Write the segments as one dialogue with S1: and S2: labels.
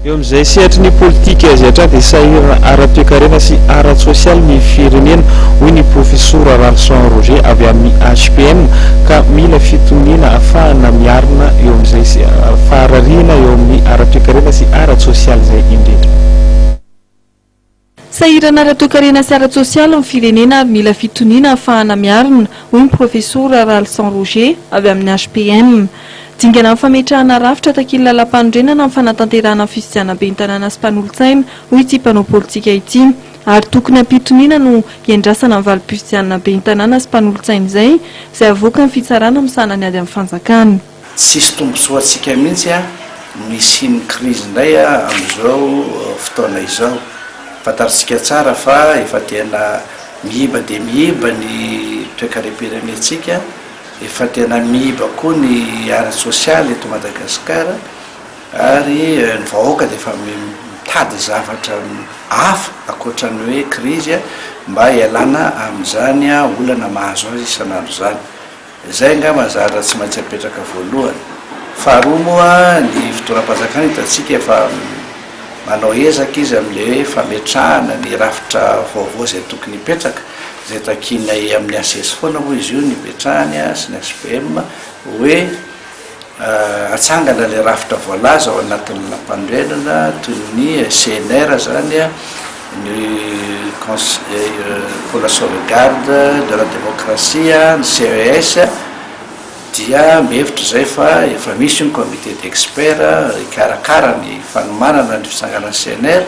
S1: eo amin'izay sehatra ny politika azy hatrany dia sahirana ara-toekarena sy ara-tsosialy ny firenena hoy ny profesora Ralson Roger avy amin'ny HPM ka mila fitoniana ahafahana miarina eo amin'izay faharariana eo amin'ny ara-toekarena sy ara-tsosialy izay indrindra.
S2: Sahirana ara-toekarena sy ara-tsosialy amin'ny firenena ary mila fitoniana ahafahana miarina hoy ny profesora Ralson Roger avy amin'ny HPM. Dingana amin'ny fametrahana rafitra takila lalam-pandrenana amin'ny fanatanterahana fifidianam-be tanàna sy mpanolo-tsaina hoy ity mpanao politika ity, ary tokony ampitoniana no iandrasana amin'ny valim-pifidianam-be tanàna sy mpanolo-tsaina izay avoaka ny fitsarana amin'ny sanany ady amin'ny fanjakana.
S3: Tsisy tombontsoa antsika mihitsy misy ny krizy indray amin'izao fotoana izao. Fantarintsika tsara fa efa tena miiba dia miiba ny toe-karem-pirenentsika, efa tena miiba koa ny ara-tsosialy eto Madagasikara, ary ny vahoaka dia efa mitady zavatra hafa akoatran'ny hoe krizy mba hialana amin'izany olana mahazo azy isan'andro izany. Izay angamba zara tsy maintsy apetraka voalohany. Faharoa moa ny fotoanam-panjakana hitantsika efa manao ezaka izy amin'ilay hoe fametrahana ny rafitra vaovao izay tokony hipetraka, izay takina amin'ny ACS foana moa izy io ny hipetrahany sy ny HPM hoe atsangana ilay rafitra voalaza ao anatin'ny lampandrenana toy ny CNR zany ny pour la sauvegarde de la démocratie ny CES dia mihevitra izay fa efa misy ny comité d'expert ikarakara ny fanomanana ny fisanganan'ny CNR.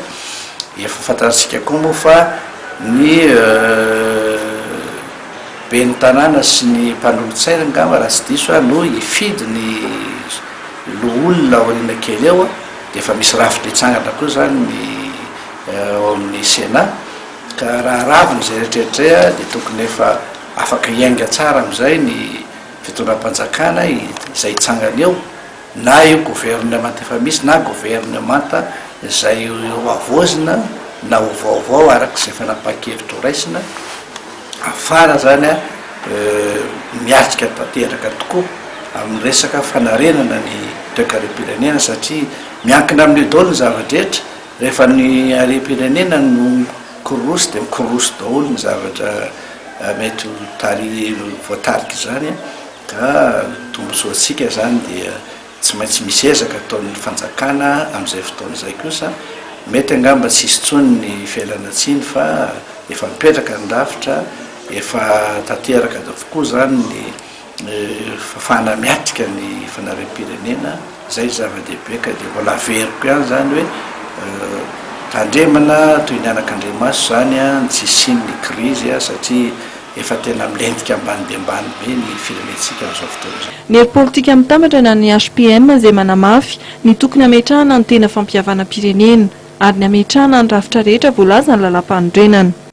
S3: Efa fantatsika koa moa fa ny ben'ny tanàna sy ny mpanolontsaina angamba raha tsy diso no hifidy ny olona ao aoriana kely eo dia efa misy rafitra hitsangana koa zany ny ao amin'ny Sénat, ka raha raviny izay rehetrarehetra dia tokony efa afaka hiainga tsara amin'izay ny fitondram-panjakana izay hitsangana eo, na io gouvernement efa misy na gouvernement izay avoazina na ho vaovao arak'izay fanapa-kevitra ho raisina, afara zany miatrika tanteraka tokoa amin'ny resaka fanarenana ny toe-karem-pirenena, satria miankina amin'ny daholo ny zavadrehetra. Rehefa ny harem-pirenena no mikorosy dia mikorosy daholo ny zavatra mety voatarika izany, ka tombontsoantsika zany dia tsy maintsy misy ezaka ataon'ny fanjakana amin'izay fotoana izay kosa. Mety angamba tsisy tsony ny fiailana tsiny fa efa mipetraka ny rafitra, efa tanteraka davokoa zany ny fafana miatrika ny fanarem-pirenena. Zay zava-dehibe ka dia mbola averiko ihany zany hoe tandremana toy ny anak'Andriamaso zany ny tsisian'ny krizy satria efa tena milentika ambany be ny firenentsika amin'izao fotoana izao.
S2: Ny politika mitambatra na ny HPM izay manamafy ny tokony ametrahana ny tena fampihavana pirenena ary ny ametrahana ny rafitra rehetra voalaza ny lalam-pandrenana.